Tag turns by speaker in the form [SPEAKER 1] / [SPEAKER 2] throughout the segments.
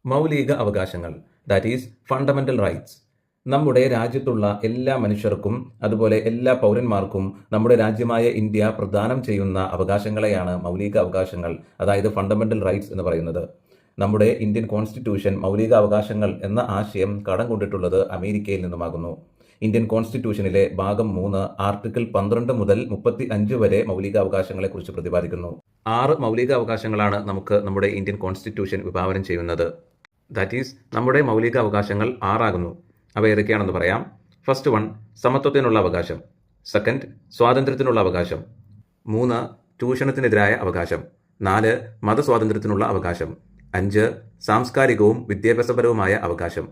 [SPEAKER 1] മൗലിക അവകാശങ്ങൾ, that is fundamental rights. നമ്മുടെ രാജ്യത്തുള്ള എല്ലാ മനുഷ്യർക്കും അതുപോലെ എല്ലാ പൗരന്മാർക്കും നമ്മുടെ രാജ്യമായ ഇന്ത്യ പ്രദാനം ചെയ്യുന്ന അവകാശങ്ങളെയാണ് മൗലിക അവകാശങ്ങൾ, അതായത് ഫണ്ടമെന്റൽ റൈറ്റ്സ് എന്ന് പറയുന്നത്. നമ്മുടെ ഇന്ത്യൻ കോൺസ്റ്റിറ്റ്യൂഷൻ മൗലിക അവകാശങ്ങൾ എന്ന ആശയം കടം കൊണ്ടിട്ടുള്ളത് അമേരിക്കയിൽ നിന്നുമാകുന്നു. ഇന്ത്യൻ കോൺസ്റ്റിറ്റ്യൂഷനിലെ ഭാഗം 3 ആർട്ടിക്കിൾ 12 മുതൽ 35 വരെ മൗലികാവകാശങ്ങളെക്കുറിച്ച് പ്രതിപാദിക്കുന്നു. 6 മൗലികാവകാശങ്ങളാണ് നമുക്ക് നമ്മുടെ ഇന്ത്യൻ കോൺസ്റ്റിറ്റ്യൂഷൻ വിഭാവനം ചെയ്യുന്നത്. ദാറ്റ് ഈസ് നമ്മുടെ മൗലിക അവകാശങ്ങൾ 6 ആകുന്നു. അവ ഏതൊക്കെയാണെന്ന് പറയാം. ഫസ്റ്റ് 1 സമത്വത്തിനുള്ള അവകാശം. സെക്കൻഡ് സ്വാതന്ത്ര്യത്തിനുള്ള അവകാശം. 3 ചൂഷണത്തിനെതിരായ അവകാശം. 4 മതസ്വാതന്ത്ര്യത്തിനുള്ള അവകാശം. 5 സാംസ്കാരികവും വിദ്യാഭ്യാസപരവുമായ അവകാശം.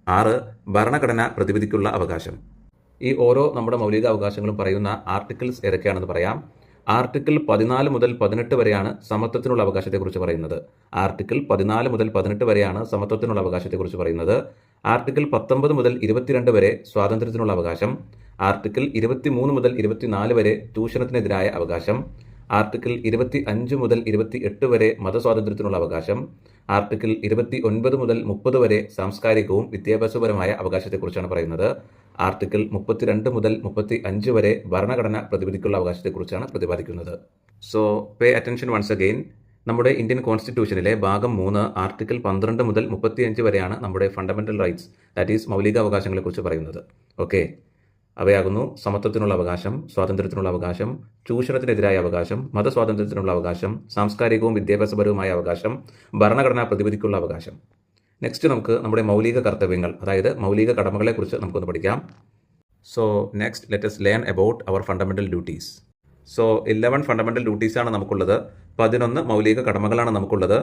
[SPEAKER 1] 6 ഭരണഘടന പ്രതിവിധിക്കുള്ള അവകാശം. ഈ ഓരോ നമ്മുടെ മൗലിക അവകാശങ്ങളും പറയുന്ന ആർട്ടിക്കിൾസ് ഏതൊക്കെയാണെന്ന് പറയാം. ആർട്ടിക്കിൾ 14 മുതൽ 18 വരെയാണ് സമത്വത്തിനുള്ള അവകാശത്തെക്കുറിച്ച് പറയുന്നത്. ആർട്ടിക്കിൾ 14 മുതൽ 18 വരെയാണ് സമത്വത്തിനുള്ള അവകാശത്തെക്കുറിച്ച് പറയുന്നത്. ആർട്ടിക്കിൾ 19 മുതൽ 22 വരെ സ്വാതന്ത്ര്യത്തിനുള്ള അവകാശം. ആർട്ടിക്കിൾ 23 മുതൽ 24 വരെ ചൂഷണത്തിനെതിരായ അവകാശം. ആർട്ടിക്കിൾ 25 മുതൽ 28 വരെ മതസ്വാതന്ത്ര്യത്തിനുള്ള അവകാശം. ആർട്ടിക്കിൾ 29 മുതൽ 30 വരെ സാംസ്കാരികവും വിദ്യാഭ്യാസപരമായ അവകാശത്തെക്കുറിച്ചാണ് പറയുന്നത്. ആർട്ടിക്കിൾ 32 മുതൽ 35 വരെ ഭരണഘടന പ്രതിവിധിക്കുള്ള അവകാശത്തെക്കുറിച്ചാണ് പ്രതിപാദിക്കുന്നത്. So pay attention once again. നമ്മുടെ ഇന്ത്യൻ കോൺസ്റ്റിറ്റ്യൂഷനിലെ ഭാഗം 3 ആർട്ടിക്കിൾ 12 മുതൽ 35 വരെയാണ് നമ്മുടെ ഫണ്ടമെന്റൽ റൈറ്റ്സ്, ദാറ്റ് ഈസ് മൗലിക അവകാശങ്ങളെക്കുറിച്ച് പറയുന്നത്. ഓക്കെ, അവയാകുന്നു സമത്വത്തിനുള്ള അവകാശം, സ്വാതന്ത്ര്യത്തിനുള്ള അവകാശം, ചൂഷണത്തിനെതിരായ അവകാശം, മതസ്വാതന്ത്ര്യത്തിനുള്ള അവകാശം, സാംസ്കാരികവും വിദ്യാഭ്യാസപരവുമായ അവകാശം, ഭരണഘടനാ പ്രതിവിധിക്കുള്ള അവകാശം. നെക്സ്റ്റ് നമുക്ക് നമ്മുടെ മൗലിക കർത്തവ്യങ്ങൾ, അതായത് മൗലിക കടമകളെക്കുറിച്ച് നമുക്കൊന്ന് പഠിക്കാം. So next let us learn about our fundamental duties. So 11 fundamental ഡ്യൂട്ടീസാണ് നമുക്കുള്ളത്. 11 മൗലിക കടമകളാണ് നമുക്കുള്ളത്.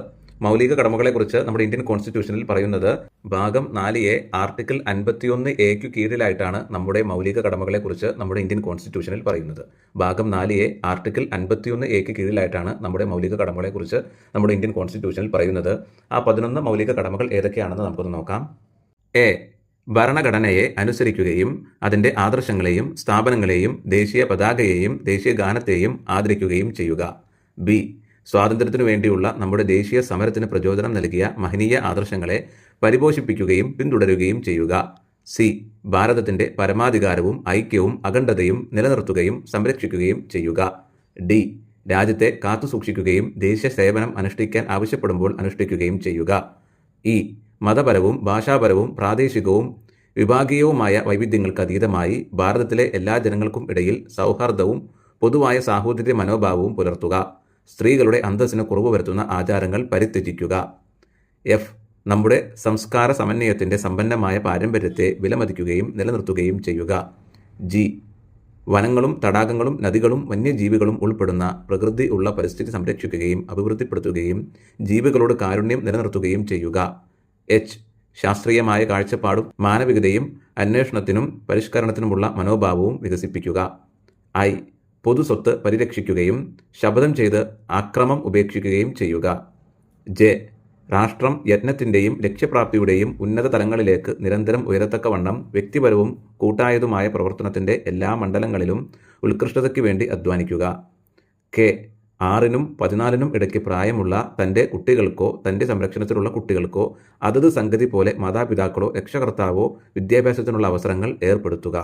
[SPEAKER 1] മൗലിക കടമകളെക്കുറിച്ച് നമ്മുടെ ഇന്ത്യൻ കോൺസ്റ്റിറ്റ്യൂഷനിൽ പറയുന്നത് ഭാഗം 4A ആർട്ടിക്കിൾ 51A കീഴിലായിട്ടാണ് നമ്മുടെ മൗലിക കടമകളെക്കുറിച്ച് നമ്മുടെ ഇന്ത്യൻ കോൺസ്റ്റിറ്റ്യൂഷനിൽ പറയുന്നത്. ഭാഗം 4A ആർട്ടിക്കിൾ 51A കീഴിലായിട്ടാണ് നമ്മുടെ മൗലിക കടമകളെക്കുറിച്ച് നമ്മുടെ ഇന്ത്യൻ കോൺസ്റ്റിറ്റ്യൂഷനിൽ പറയുന്നത്. ആ 11 മൗലിക കടമകൾ ഏതൊക്കെയാണെന്ന് നമുക്കൊന്ന് നോക്കാം. എ, ഭരണഘടനയെ അനുസരിക്കുകയും അതിൻ്റെ ആദർശങ്ങളെയും സ്ഥാപനങ്ങളെയും ദേശീയ പതാകയെയും ദേശീയ ഗാനത്തെയും ആദരിക്കുകയും ചെയ്യുക. ബി, സ്വാതന്ത്ര്യത്തിനു വേണ്ടിയുള്ള നമ്മുടെ ദേശീയ സമരത്തിന് പ്രചോദനം നൽകിയ മഹനീയ ആദർശങ്ങളെ പരിപോഷിപ്പിക്കുകയും പിന്തുടരുകയും ചെയ്യുക. സി, ഭാരതത്തിൻ്റെ പരമാധികാരവും ഐക്യവും അഖണ്ഡതയും നിലനിർത്തുകയും സംരക്ഷിക്കുകയും ചെയ്യുക. ഡി, രാജ്യത്തെ കാത്തുസൂക്ഷിക്കുകയും ദേശീയ സേവനം അനുഷ്ഠിക്കാൻ ആവശ്യപ്പെടുമ്പോൾ അനുഷ്ഠിക്കുകയും ചെയ്യുക. ഇ, മതപരവും ഭാഷാപരവും പ്രാദേശികവും വിഭാഗീയവുമായ വൈവിധ്യങ്ങൾക്ക് അതീതമായി ഭാരതത്തിലെ എല്ലാ ജനങ്ങൾക്കും ഇടയിൽ സൗഹാർദ്ദവും പൊതുവായ സാഹോദര്യ മനോഭാവവും പുലർത്തുക. സ്ത്രീകളുടെ അന്തസ്സിന് കുറവ് വരുത്തുന്ന ആചാരങ്ങൾ പരിത്യജിക്കുക. എഫ്, നമ്മുടെ സംസ്കാര സമന്വയത്തിൻ്റെ സമ്പന്നമായ പാരമ്പര്യത്തെ വിലമതിക്കുകയും നിലനിർത്തുകയും ചെയ്യുക. ജി, വനങ്ങളും തടാകങ്ങളും നദികളും വന്യജീവികളും ഉൾപ്പെടുന്ന പ്രകൃതി ഉള്ള പരിസ്ഥിതി സംരക്ഷിക്കുകയും അഭിവൃദ്ധിപ്പെടുത്തുകയും ജീവികളോട് കാരുണ്യം നിലനിർത്തുകയും ചെയ്യുക. എച്ച്, ശാസ്ത്രീയമായ കാഴ്ചപ്പാടും മാനവികതയും അന്വേഷണത്തിനും പരിഷ്കരണത്തിനുമുള്ള മനോഭാവവും വികസിപ്പിക്കുക. ഐ, പൊതുസ്വത്ത് പരിരക്ഷിക്കുകയും ശപഥം ചെയ്ത് ആക്രമം ഉപേക്ഷിക്കുകയും ചെയ്യുക. ജെ, രാഷ്ട്രം യജ്ഞത്തിൻ്റെയും ലക്ഷ്യപ്രാപ്തിയുടെയും ഉന്നത തലങ്ങളിലേക്ക് നിരന്തരം ഉയരത്തക്കവണ്ണം വ്യക്തിപരവും കൂട്ടായതുമായ പ്രവർത്തനത്തിൻ്റെ എല്ലാ മണ്ഡലങ്ങളിലും ഉത്കൃഷ്ടതയ്ക്ക് വേണ്ടി അധ്വാനിക്കുക. കെ, 6-നും 14-നും ഇടയ്ക്ക് പ്രായമുള്ള തൻ്റെ കുട്ടികൾക്കോ തൻ്റെ സംരക്ഷണത്തിലുള്ള കുട്ടികൾക്കോ അതത് സംഗതി പോലെ മാതാപിതാക്കളോ രക്ഷകർത്താവോ വിദ്യാഭ്യാസത്തിനുള്ള അവസരങ്ങൾ ഏർപ്പെടുത്തുക.